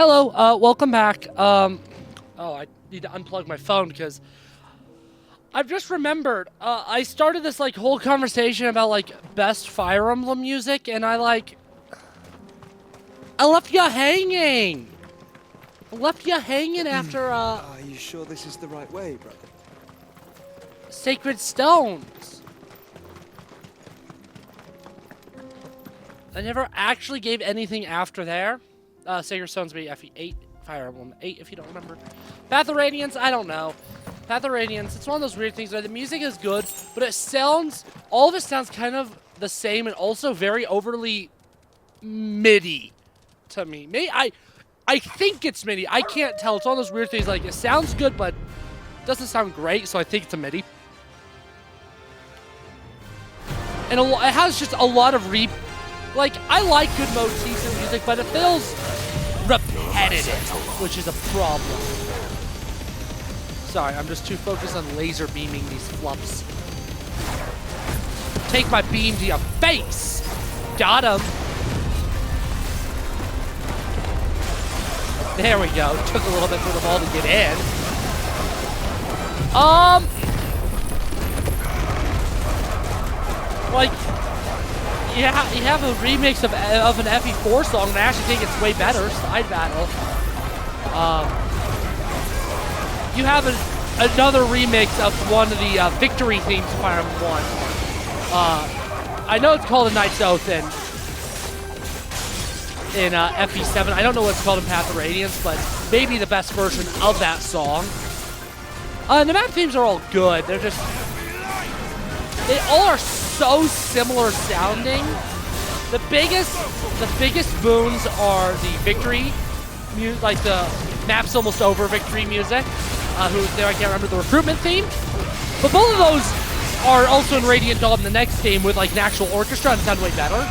Hello, welcome back. Oh, I need to unplug my phone because I've just remembered, I started this, whole conversation about, best Fire Emblem music, and I left ya hanging! I left ya hanging after, Are you sure this is the right way, brother? Sacred Stones. I never actually gave anything after there. Sacred Stones be FE8, Fire Emblem 8, if you don't remember. Path of Radiance, I don't know. Path of Radiance, it's one of those weird things where the music is good, but it sounds, all of it sounds kind of the same and also very overly MIDI to me. I think it's MIDI. I can't tell. It's one of those weird things, it sounds good, but it doesn't sound great, so I think it's a MIDI. And it has just a lot of I like good motifs in music, but it feels repetitive, which is a problem. Sorry, I'm just too focused on laser beaming these fluffs. Take my beam to your face! Got him! There we go. Took a little bit for the ball to get in. Yeah, you have a remix of an FE4 song, and I actually think it's way better. Side Battle. You have another remix of one of the victory themes of Fire Emblem 1. I know it's called A Knight's Oath in FE7. I don't know what it's called in Path of Radiance, but maybe the best version of that song. And the map themes are all good. They're just... They all are so similar sounding. The biggest boons are the victory, the map's almost over victory music. I can't remember the recruitment theme, but both of those are also in Radiant Dawn in the next game with an actual orchestra and sound way better.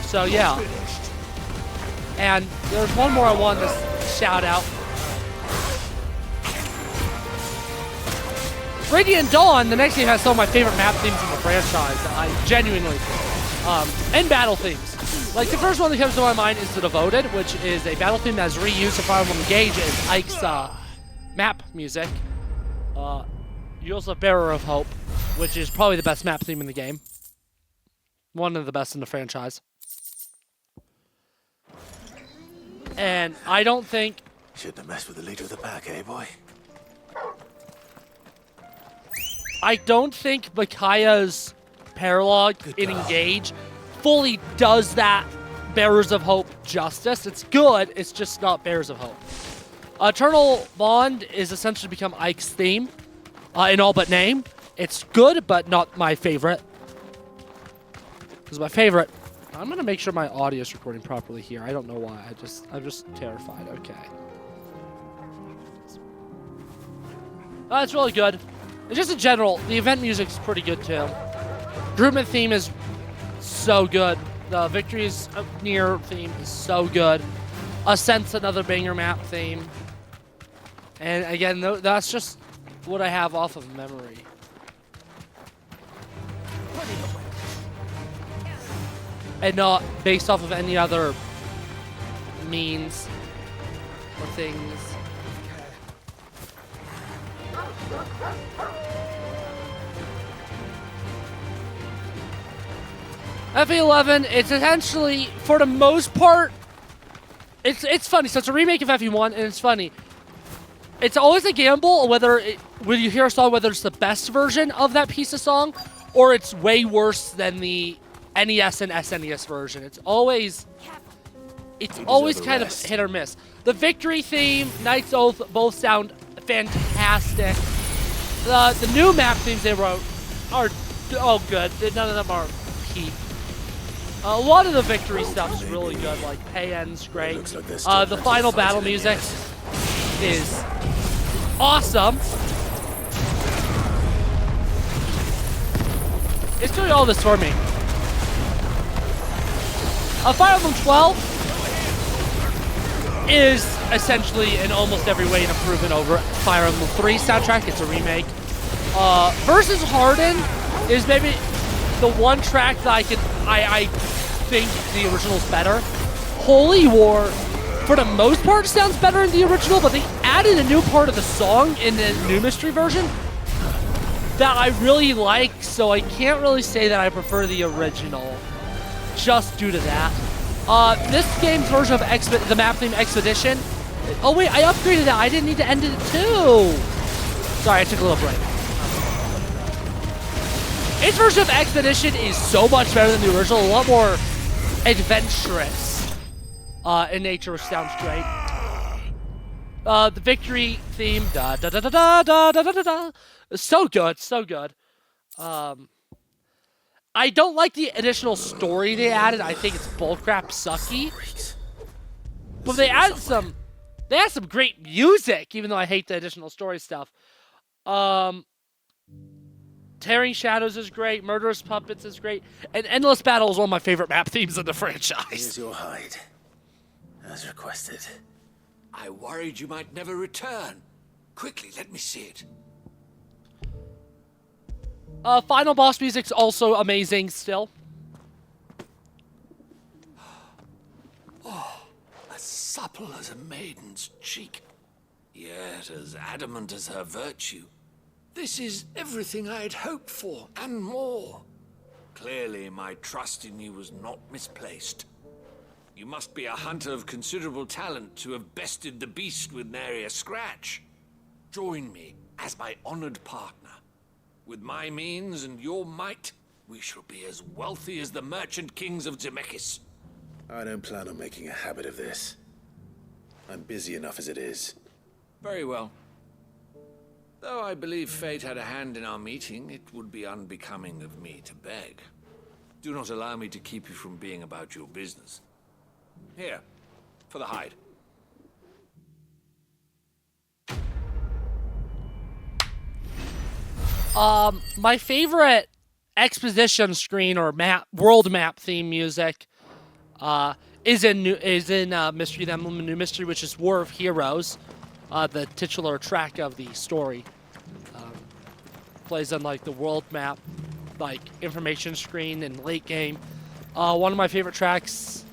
So yeah. And there's one more I wanted to shout out. Radiant Dawn, the next game, has some of my favorite map themes in the franchise. I genuinely, and battle themes. The first one that comes to my mind is The Devoted, which is a battle theme that is reused in Fire Emblem Engage as Ike's map music. You also have Bearer of Hope, which is probably the best map theme in the game. One of the best in the franchise. And I don't think... Shouldn't have messed with the leader of the pack, eh, boy? I don't think Mikaya's paralogue in Engage fully does that Bearers of Hope justice. It's good, it's just not Bearers of Hope. Eternal Bond is essentially become Ike's theme in all but name. It's good, but not my favorite. Because my favorite... I'm going to make sure my audio is recording properly here. I don't know why. I'm just terrified. Okay. It's really good. And just in general, the event music's pretty good too. Recruitment theme is so good. The Victory's Near theme is so good. Ascent's another banger map theme. And again, that's just what I have off of memory. And not based off of any other means or things. FE11, it's essentially, for the most part, it's funny. So it's a remake of FE1, and it's funny. It's always a gamble when you hear a song, whether it's the best version of that piece of song, or it's way worse than the NES and SNES version. It's always kind of hit or miss. The Victory theme, Knight's Oath, both sound fantastic. The new map themes they wrote are all good. None of them are peak. A lot of the Victory stuff is really good, like Payen's great. The final battle music is awesome. It's doing all this for me. Fire Emblem 12 is essentially in almost every way an improvement over Fire Emblem 3 soundtrack. It's a remake. Versus Harden is maybe the one track that I think the original's better. Holy War, for the most part, sounds better in the original, but they added a new part of the song in the new mystery version that I really like, so I can't really say that I prefer the original, just due to that. This game's version of the map theme Expedition. Oh wait, I upgraded that. I didn't need to end it too. Sorry, I took a little break. Its version of Expedition is so much better than the original, a lot more adventurous in nature, which sounds great. The victory theme, da da da da da da da da da. So good, so good. I don't like the additional story they added. I think it's bullcrap sucky. But they added some great music, even though I hate the additional story stuff. Tearing Shadows is great. Murderous Puppets is great. And Endless Battle is one of my favorite map themes in the franchise. Here's your hide, as requested. I worried you might never return. Quickly, let me see it. Final boss music's also amazing still. Oh, as supple as a maiden's cheek, yet as adamant as her virtue. This is everything I had hoped for, and more. Clearly, my trust in you was not misplaced. You must be a hunter of considerable talent to have bested the beast with nary a scratch. Join me as my honored partner. With my means and your might, we shall be as wealthy as the merchant kings of Zemeckis. I don't plan on making a habit of this. I'm busy enough as it is. Very well. Though I believe fate had a hand in our meeting, it would be unbecoming of me to beg. Do not allow me to keep you from being about your business. Here, for the hide. My favorite exposition screen or world map theme music is in Mystery, the Emblem of New Mystery, which is War of Heroes, the titular track of the story. Plays on like the world map, like information screen and late game. One of my favorite tracks,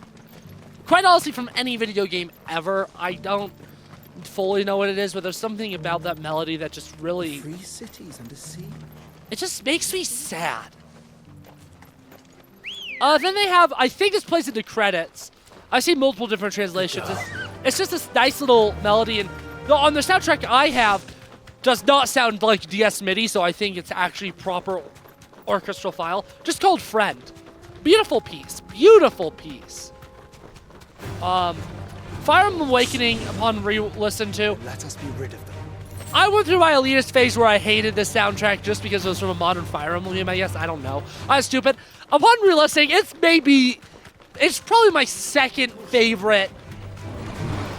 quite honestly, from any video game ever. I don't fully know what it is, but there's something about that melody that just really... Free cities and a sea. It just makes me sad. Then they have, I think this plays into credits. I've seen multiple different translations. It's just this nice little melody, and on the soundtrack I have, does not sound like DS MIDI, so I think it's actually proper orchestral file. Just called Friend. Beautiful piece. Beautiful piece. Fire Emblem Awakening, upon re-listen to, Let us be rid of them. I went through my elitist phase where I hated this soundtrack just because it was from a modern Fire Emblem game, I guess. I don't know. I was stupid. Upon re-listening, it's probably my second favorite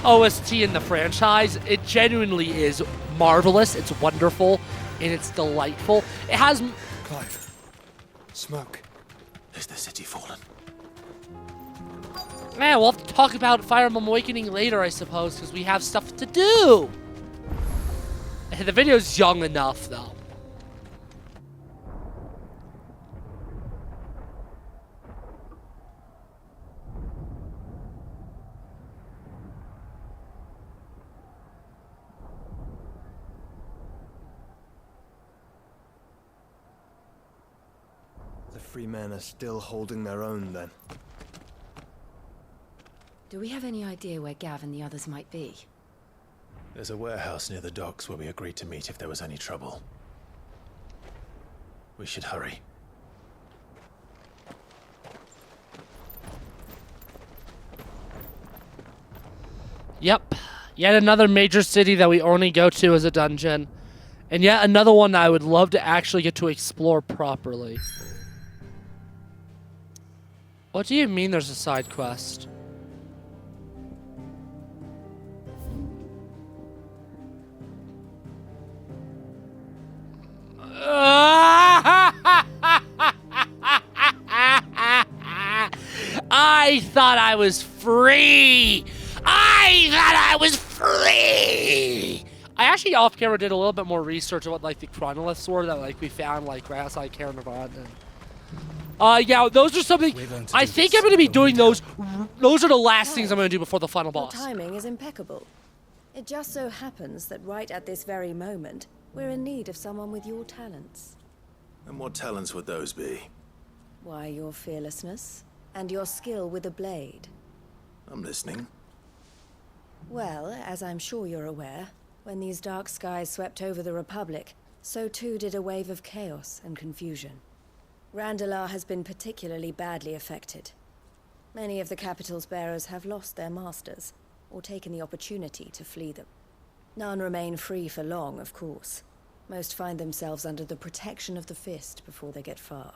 OST in the franchise. It genuinely is marvelous. It's wonderful, and it's delightful. It has... Clive. Smoke. Is the city fallen? Man, we'll have to talk about Fire Emblem Awakening later, I suppose, because we have stuff to do. The video's young enough, though. The free men are still holding their own, then. Do we have any idea where Gav and the others might be? There's a warehouse near the docks where we agreed to meet if there was any trouble. We should hurry. Yep. Yet another major city that we only go to as a dungeon. And yet another one that I would love to actually get to explore properly. What do you mean there's a side quest? I thought I was free! I thought I was free! I actually off camera did a little bit more research on what like the chronoliths were that like we found like right outside Caravan. Yeah, those are something. We're going to I do think this. I'm going to be Don't doing need those. help. Those are the last things I'm going to do before the final Your boss. timing is impeccable. It just so happens that right at this very moment, we're in need of someone with your talents. And what talents would those be? Why, your fearlessness and your skill with a blade. I'm listening. Well, as I'm sure you're aware, when these dark skies swept over the Republic, so too did a wave of chaos and confusion. Randalar has been particularly badly affected. Many of the capital's bearers have lost their masters, or taken the opportunity to flee them. None remain free for long, of course. Most find themselves under the protection of the Fist before they get far.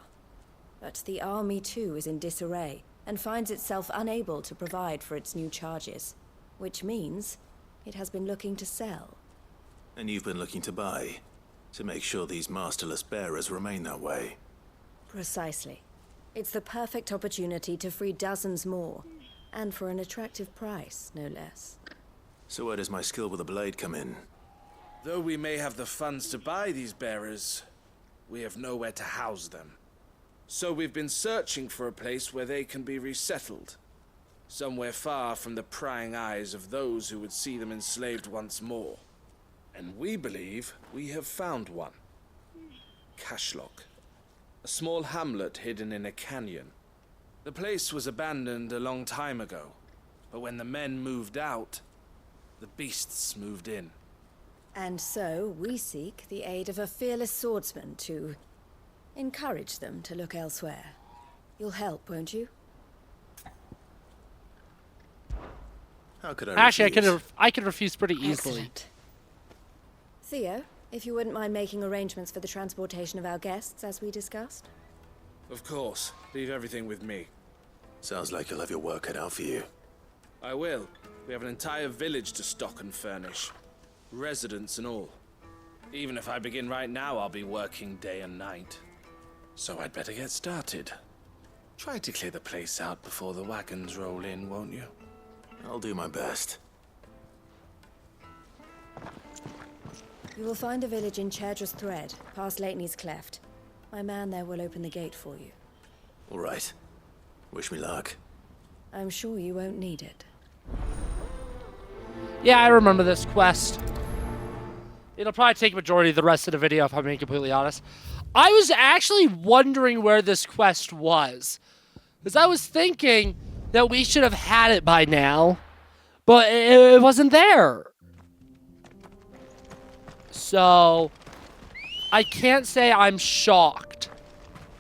But the army too is in disarray, and finds itself unable to provide for its new charges. Which means it has been looking to sell. And you've been looking to buy, to make sure these masterless bearers remain that way. Precisely. It's the perfect opportunity to free dozens more, and for an attractive price, no less. So where does my skill with a blade come in? Though we may have the funds to buy these bearers, we have nowhere to house them. So we've been searching for a place where they can be resettled. Somewhere far from the prying eyes of those who would see them enslaved once more. And we believe we have found one. Cashlock. A small hamlet hidden in a canyon. The place was abandoned a long time ago, but when the men moved out, the beasts moved in. And so, we seek the aid of a fearless swordsman to encourage them to look elsewhere. You'll help, won't you? How could I Actually, refuse? I could refuse pretty easily. Excellent. Theo, if you wouldn't mind making arrangements for the transportation of our guests, as we discussed. Of course, leave everything with me. Sounds like you'll have your work cut out for you. I will. We have an entire village to stock and furnish. Residents and all. Even if I begin right now, I'll be working day and night. So I'd better get started. Try to clear the place out before the wagons roll in, won't you? I'll do my best. You will find a village in Chadra's Thread, past Lateney's Cleft. My man there will open the gate for you. All right. Wish me luck. I'm sure you won't need it. Yeah, I remember this quest. It'll probably take a majority of the rest of the video, if I'm being completely honest. I was actually wondering where this quest was. Because I was thinking that we should have had it by now. But it wasn't there. So, I can't say I'm shocked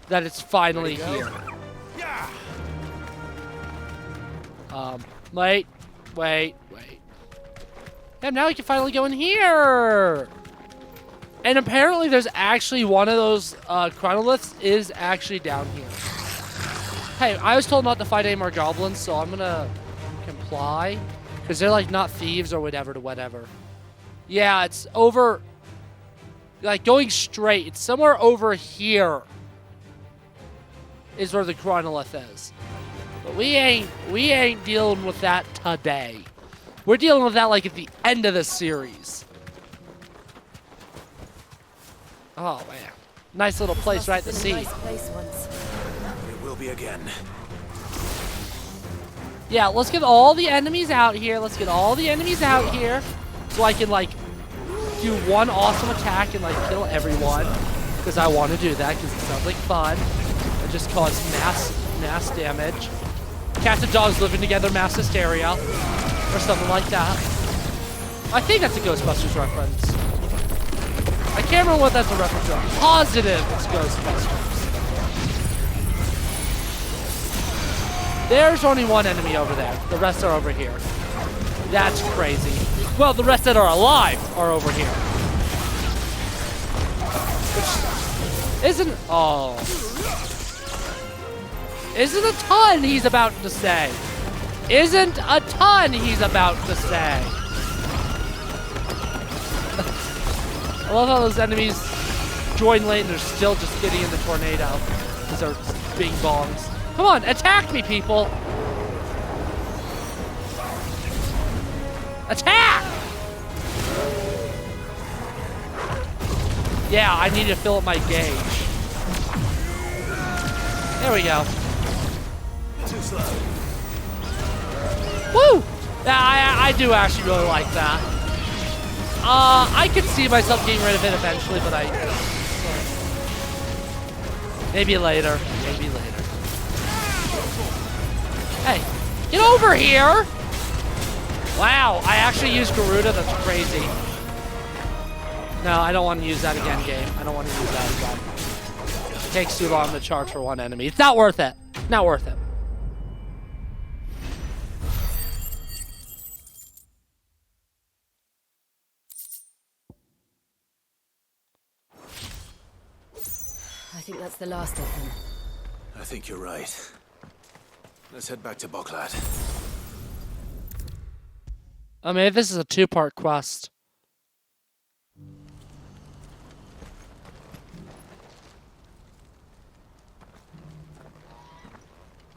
that it's finally here. Wait. Yeah, now we can finally go in here. And apparently there's actually one of those chronoliths is actually down here. Hey, I was told not to fight any more goblins, so I'm gonna comply. Because they're like not thieves or whatever. Yeah, it's over, like going straight. It's somewhere over here is where the chronolith is. But we ain't dealing with that today. We're dealing with that like at the end of the series. Oh man, nice little place right to see. Nice place once. It will be again. Yeah, let's get all the enemies out here. So I can like do one awesome attack and like kill everyone. Because I want to do that because it sounds like fun. And just cause mass damage. Cats and dogs living together, mass hysteria. Or something like that. I think that's a Ghostbusters reference. I can't remember what that's a reference to. I'm positive it's Ghostbusters. There's only one enemy over there. The rest are over here. That's crazy. Well, the rest that are alive are over here. Which isn't... Oh. Isn't a ton, he's about to say. Isn't a ton, he's about to say. I love how those enemies join late and they're still just getting in the tornado. These are bing bongs. Come on, attack me, people! Attack! Yeah, I need to fill up my gauge. There we go. Too slow. Woo! Yeah, I do actually really like that. I could see myself getting rid of it eventually, but maybe later. Maybe later. Hey, get over here! Wow, I actually used Garuda. That's crazy. No, I don't want to use that again, game. I don't want to use that again. It takes too long to charge for one enemy. It's not worth it. Not worth it. I think that's the last of them. I think you're right. Let's head back to Boklat. I mean, this is a two-part quest.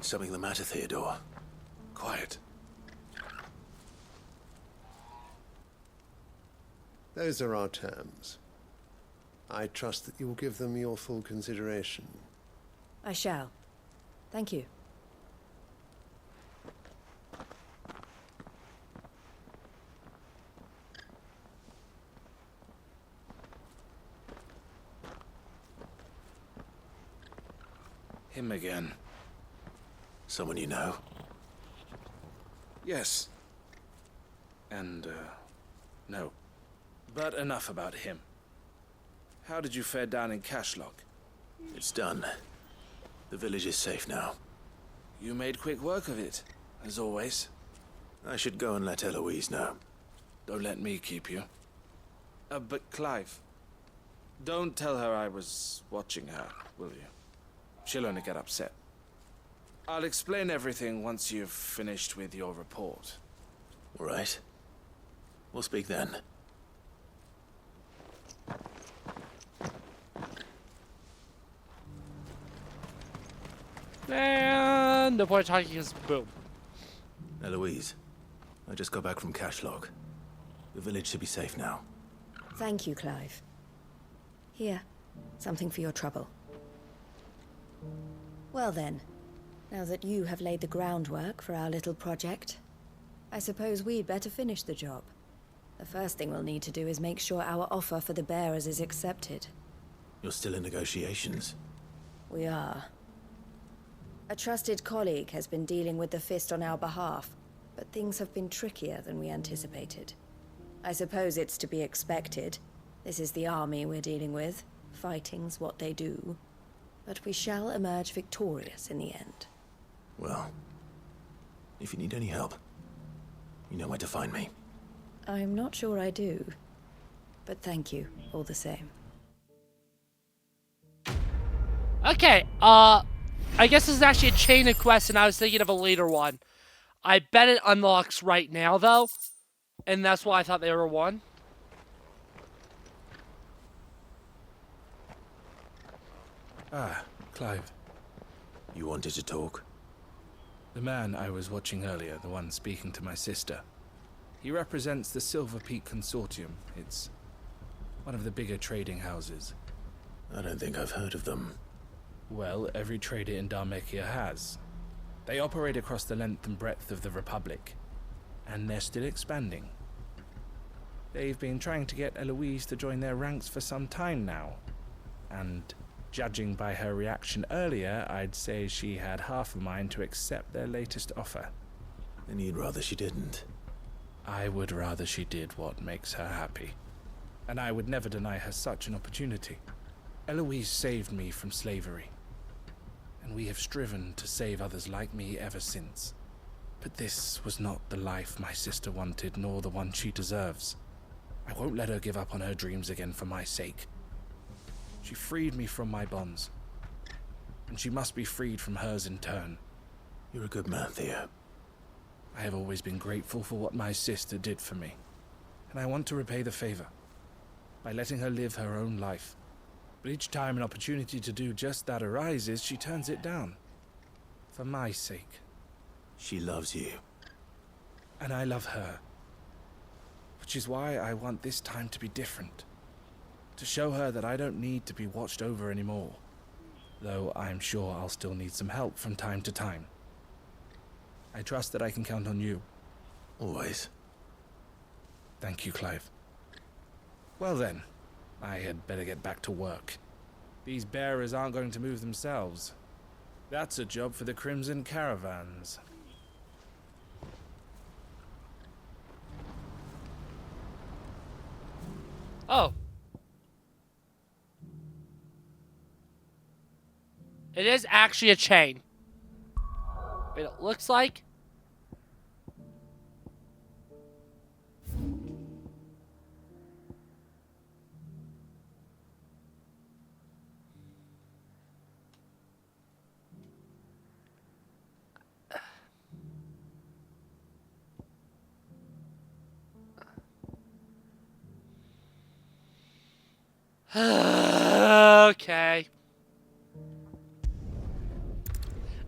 Something the matter, Theodore? Quiet. Those are our terms. I trust that you will give them your full consideration. I shall. Thank you. Him again. Someone you know? Yes. And, no. But enough about him. How did you fare down in Cashlock? It's done. The village is safe now. You made quick work of it, as always. I should go and let Eloise know. Don't let me keep you. But Clive, don't tell her I was watching her, will you? She'll only get upset. I'll explain everything once you've finished with your report. All right. We'll speak then. And the point talking is boom. Eloise, I just got back from Cashlock. The village should be safe now. Thank you, Clive. Here, something for your trouble. Well then, now that you have laid the groundwork for our little project, I suppose we'd better finish the job. The first thing we'll need to do is make sure our offer for the bearers is accepted. You're still in negotiations? We are. A trusted colleague has been dealing with the Fist on our behalf, but things have been trickier than we anticipated. I suppose it's to be expected. This is the army we're dealing with. Fighting's what they do. But we shall emerge victorious in the end. Well, if you need any help, you know where to find me. I'm not sure I do. But thank you, all the same. Okay, I guess this is actually a chain of quests, and I was thinking of a later one. I bet it unlocks right now, though, and that's why I thought they were one. Ah, Clive. You wanted to talk? The man I was watching earlier, the one speaking to my sister. He represents the Silver Peak Consortium. It's one of the bigger trading houses. I don't think I've heard of them. Well, every trader in Dharmekia has. They operate across the length and breadth of the Republic, and they're still expanding. They've been trying to get Eloise to join their ranks for some time now, and judging by her reaction earlier, I'd say she had half a mind to accept their latest offer. And you'd rather she didn't? I would rather she did what makes her happy, and I would never deny her such an opportunity. Eloise saved me from slavery, and we have striven to save others like me ever since. But this was not the life my sister wanted, nor the one she deserves. I won't let her give up on her dreams again for my sake. She freed me from my bonds, and she must be freed from hers in turn. You're a good man, Theo. I have always been grateful for what my sister did for me, and I want to repay the favor by letting her live her own life. But each time an opportunity to do just that arises, she turns it down. For my sake. She loves you. And I love her. Which is why I want this time to be different. To show her that I don't need to be watched over anymore. though I'm sure I'll still need some help from time to time. I trust that I can count on you. Always. Thank you, Clive. Well then, I had better get back to work. These bearers aren't going to move themselves. That's a job for the Crimson Caravans. Oh. It is actually a chain. It looks like. Okay.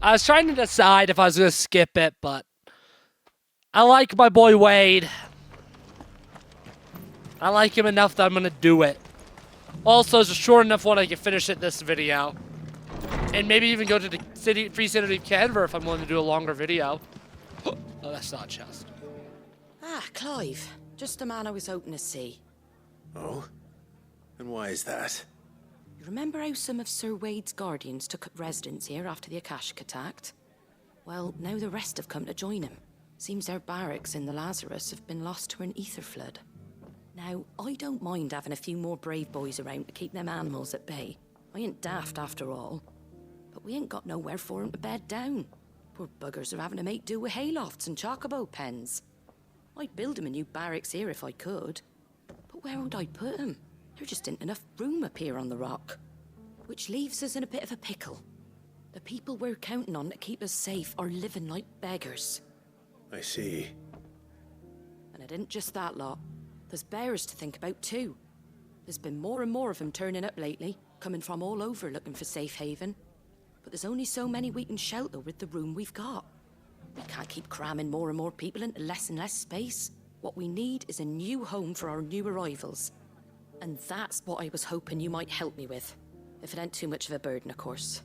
I was trying to decide if I was going to skip it, but I like my boy Wade. I like him enough that I'm going to do it. Also, it's a short enough one I can finish it this video. And maybe even go to the free city of Kanver if I'm willing to do a longer video. Oh, that's not a chest. Ah, Clive. Just the man I was hoping to see. Oh? And why is that? You remember how some of Sir Wade's guardians took up residence here after the Akashic attacked? Well, now the rest have come to join him. Seems their barracks in the Lazarus have been lost to an ether flood. Now, I don't mind having a few more brave boys around to keep them animals at bay. I ain't daft after all. But we ain't got nowhere for 'em to bed down. Poor buggers are having to make do with haylofts and chocobo pens. I'd build 'em a new barracks here if I could. But where would I put 'em? There just ain't enough room up here on the rock. Which leaves us in a bit of a pickle. The people we're counting on to keep us safe are living like beggars. I see. And it ain't just that lot. There's bearers to think about too. There's been more and more of them turning up lately, coming from all over looking for safe haven. But there's only so many we can shelter with the room we've got. We can't keep cramming more and more people into less and less space. What we need is a new home for our new arrivals. And that's what I was hoping you might help me with. If it ain't too much of a burden, of course.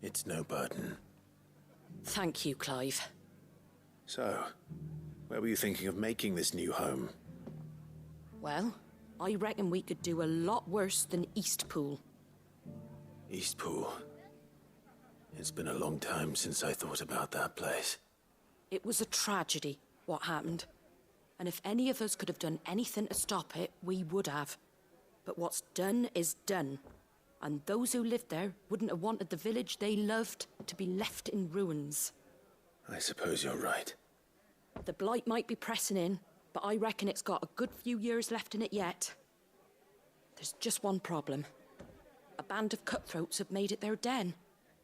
It's no burden. Thank you, Clive. So, where were you thinking of making this new home? Well, I reckon we could do a lot worse than Eastpool. Eastpool. It's been a long time since I thought about that place. It was a tragedy, what happened. And if any of us could have done anything to stop it, we would have. But what's done is done. And those who lived there wouldn't have wanted the village they loved to be left in ruins. I suppose you're right. The blight might be pressing in, but I reckon it's got a good few years left in it yet. There's just one problem. A band of cutthroats have made it their den,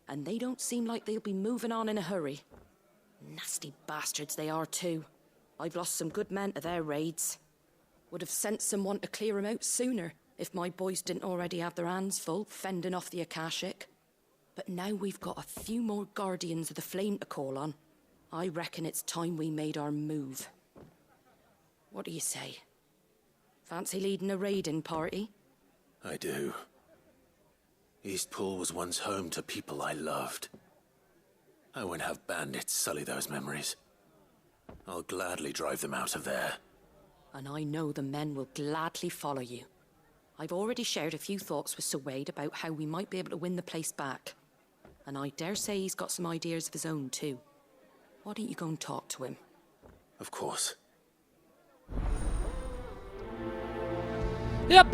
and they don't seem like they'll be moving on in a hurry. Nasty bastards they are too. I've lost some good men to their raids. Would have sent someone to clear 'em out sooner if my boys didn't already have their hands full fending off the Akashic. But now we've got a few more guardians of the flame to call on. I reckon it's time we made our move. What do you say? Fancy leading a raiding party? I do. Eastpool was once home to people I loved. I won't have bandits sully those memories. I'll gladly drive them out of there. And I know the men will gladly follow you. I've already shared a few thoughts with Sir Wade about how we might be able to win the place back. And I dare say he's got some ideas of his own too. Why don't you go and talk to him? Of course. Yep.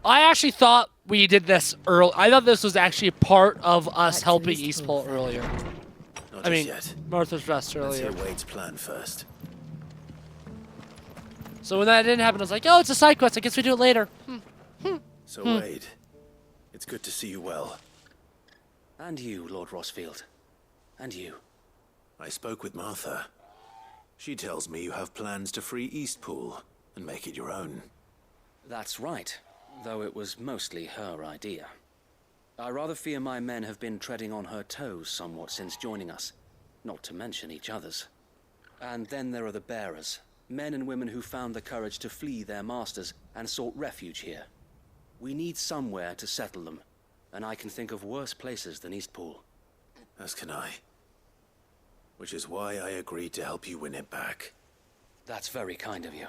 I actually thought we did this early. I thought this was actually a part of us Back to helping Eastpool. Eastpool earlier. Not I just mean, yet. Martha's Rest Let's earlier. hear Wade's plan first. So when that didn't happen, I was like, oh, it's a side quest. I guess we do it later. So Wade, it's good to see you well. And you, Lord Rossfield. And you. I spoke with Martha. She tells me you have plans to free Eastpool and make it your own. That's right, though it was mostly her idea. I rather fear my men have been treading on her toes somewhat since joining us, not to mention each other's. And then there are the bearers, men and women who found the courage to flee their masters and sought refuge here. We need somewhere to settle them, and I can think of worse places than Eastpool. As can I. Which is why I agreed to help you win it back. That's very kind of you.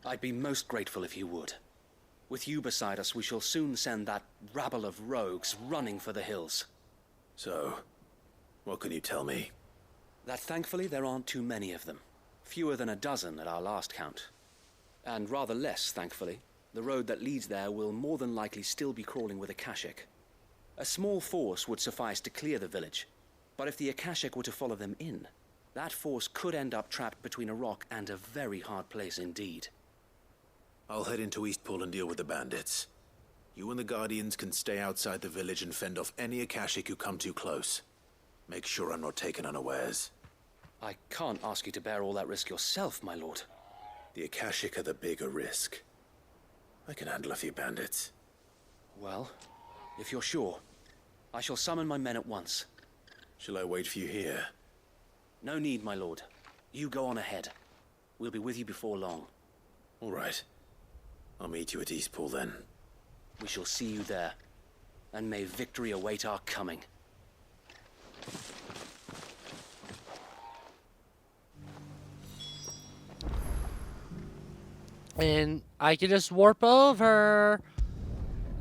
I'd be most grateful if you would. With you beside us, we shall soon send that rabble of rogues running for the hills. So, what can you tell me? That thankfully there aren't too many of them. Fewer than a dozen at our last count. And rather less, thankfully. The road that leads there will more than likely still be crawling with Akashic. A small force would suffice to clear the village, but if the Akashic were to follow them in, that force could end up trapped between a rock and a very hard place indeed. I'll head into Eastpool and deal with the bandits. You and the Guardians can stay outside the village and fend off any Akashic who come too close. Make sure I'm not taken unawares. I can't ask you to bear all that risk yourself, my lord. The Akashic are the bigger risk. I can handle a few bandits. Well, if you're sure, I shall summon my men at once. Shall I wait for you here? No need, my lord. You go on ahead. We'll be with you before long. All right. I'll meet you at Eastpool then. We shall see you there. And may victory await our coming. And I can just warp over.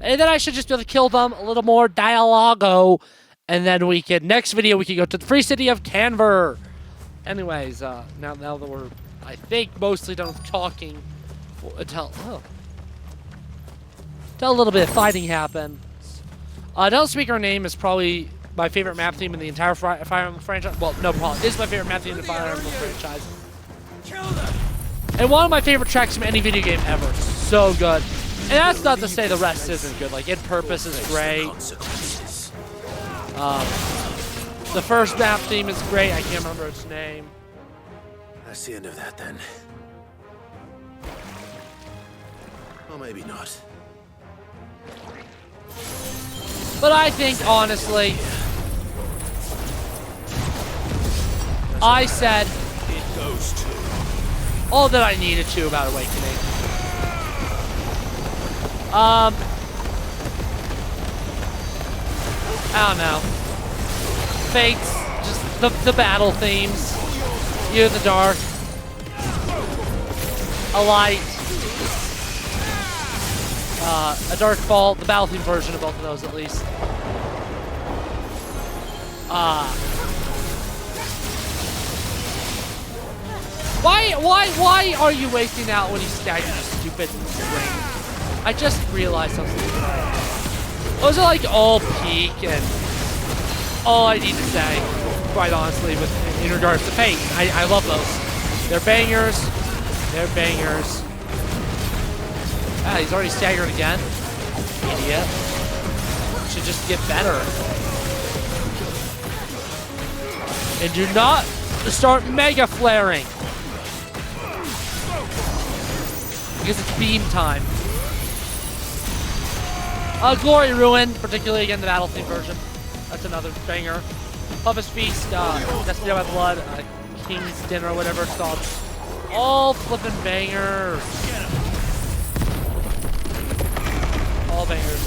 And then I should just be able to kill them. A little more dialogo. And then we can, next video, we can go to the free city of Kanver. Anyways, now that we're, I think, mostly done with talking, until a little bit of fighting happens. Don't Speak Our Name is probably my favorite map theme in the entire Fire Emblem franchise. Well, no problem. It's my favorite map theme in the Fire Emblem franchise. And one of my favorite tracks from any video game ever. So good. And that's not to say the rest isn't good. Like, In Purpose is great. The first map theme is great. I can't remember its name. That's the end of that then. Or maybe not. But I think, honestly, I said It goes to all that I needed to about Awakening. I don't know. Fates, just the battle themes. You in the dark. A light. A dark fall, the battle theme version of both of those at least. Why are you wasting out when you stack your stupid ring? I just realized something. Those are like all peak and all I need to say, quite honestly, in regards to Fate. I love those. They're bangers. They're bangers. Ah, he's already staggered again. Idiot. Should just get better. And do not start mega flaring. Because it's beam time. Glory Ruin, particularly again the battle theme version. That's another banger. Puppet's Feast, Destiny by Blood, King's Dinner, whatever it's called. All flippin' bangers. All bangers.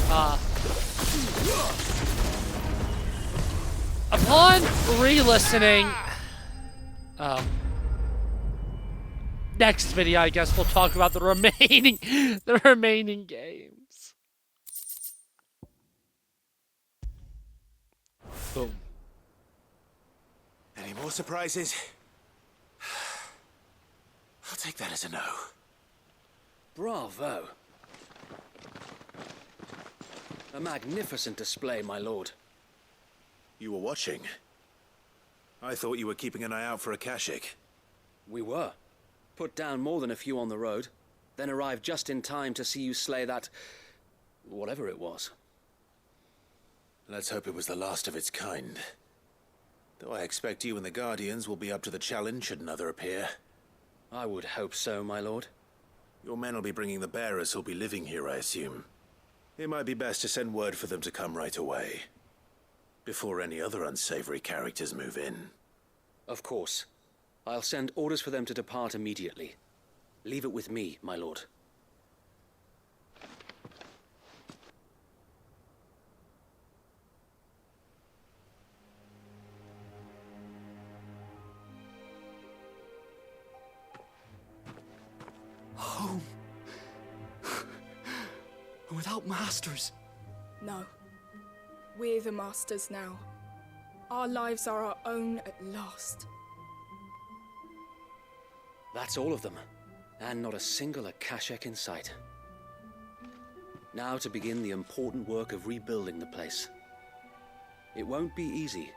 Upon re-listening, next video, I guess we'll talk about the remaining games. Boom. Any more surprises? I'll take that as a no. Bravo. A magnificent display, my lord. You were watching. I thought you were keeping an eye out for Akashic. We were. Put down more than a few on the road, then arrived just in time to see you slay that... whatever it was. Let's hope it was the last of its kind. Though I expect you and the Guardians will be up to the challenge should another appear. I would hope so, my lord. Your men will be bringing the bearers who'll be living here, I assume. It might be best to send word for them to come right away. Before any other unsavory characters move in. Of course. I'll send orders for them to depart immediately. Leave it with me, my lord. without masters. No. We're the masters now. Our lives are our own at last. That's all of them, and not a single Akashek in sight. Now to begin the important work of rebuilding the place. It won't be easy,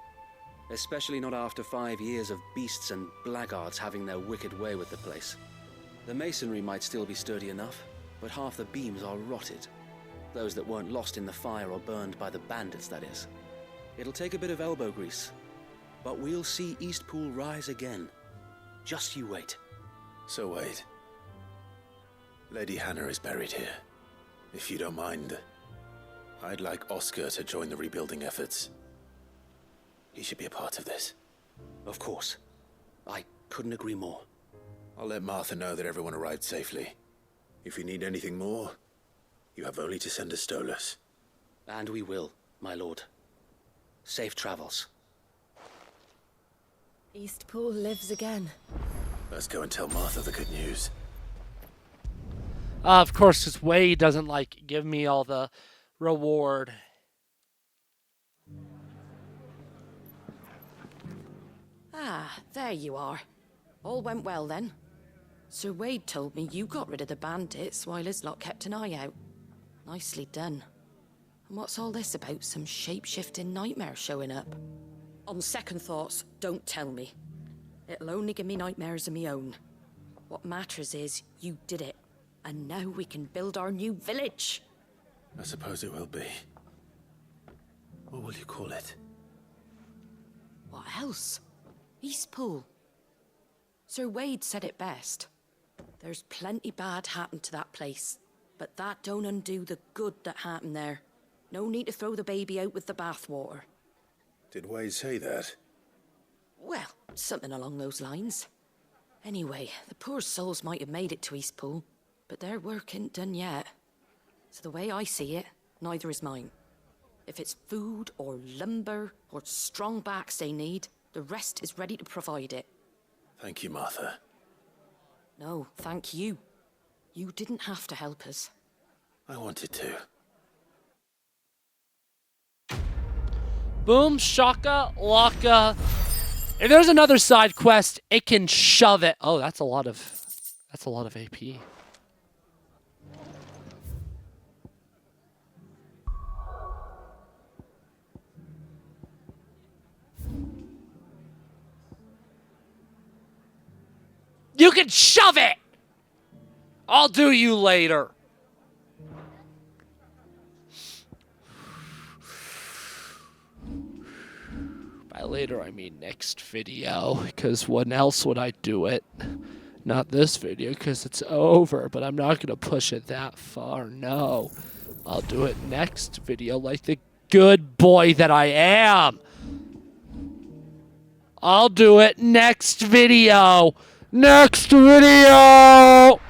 especially not after 5 years of beasts and blackguards having their wicked way with the place. The masonry might still be sturdy enough, but half the beams are rotted. Those that weren't lost in the fire or burned by the bandits, that is. It'll take a bit of elbow grease, but we'll see Eastpool rise again. Just you wait. So wait. Lady Hannah is buried here. If you don't mind, I'd like Oscar to join the rebuilding efforts. He should be a part of this. Of course. I couldn't agree more. I'll let Martha know that everyone arrived safely. If you need anything more, you have only to send a Stolas. And we will, my lord. Safe travels. Eastpool lives again. Let's go and tell Martha the good news. Of course, because Wade doesn't, like, give me all the reward. Ah, there you are. All went well then. Sir Wade told me you got rid of the bandits while his lot kept an eye out. Nicely done. And what's all this about some shape-shifting nightmare showing up? On second thoughts, don't tell me. It'll only give me nightmares of my own. What matters is you did it. And now we can build our new village. I suppose it will be. What will you call it? What else? Eastpool. Sir Wade said it best. There's plenty bad happened to that place, but that don't undo the good that happened there. No need to throw the baby out with the bathwater. Did Wade say that? Well, something along those lines. Anyway, the poor souls might have made it to Eastpool, but their work ain't done yet. So the way I see it, neither is mine. If it's food or lumber or strong backs they need, the rest is ready to provide it. Thank you, Martha. No, thank you. You didn't have to help us. I wanted to. Boom, shaka, laka. If there's another side quest, it can shove it. Oh, that's a lot of AP. You can shove it! I'll do you later. By later, I mean next video, because when else would I do it? Not this video, because it's over, but I'm not going to push it that far, no. I'll do it next video like the good boy that I am. I'll do it next video. Next video!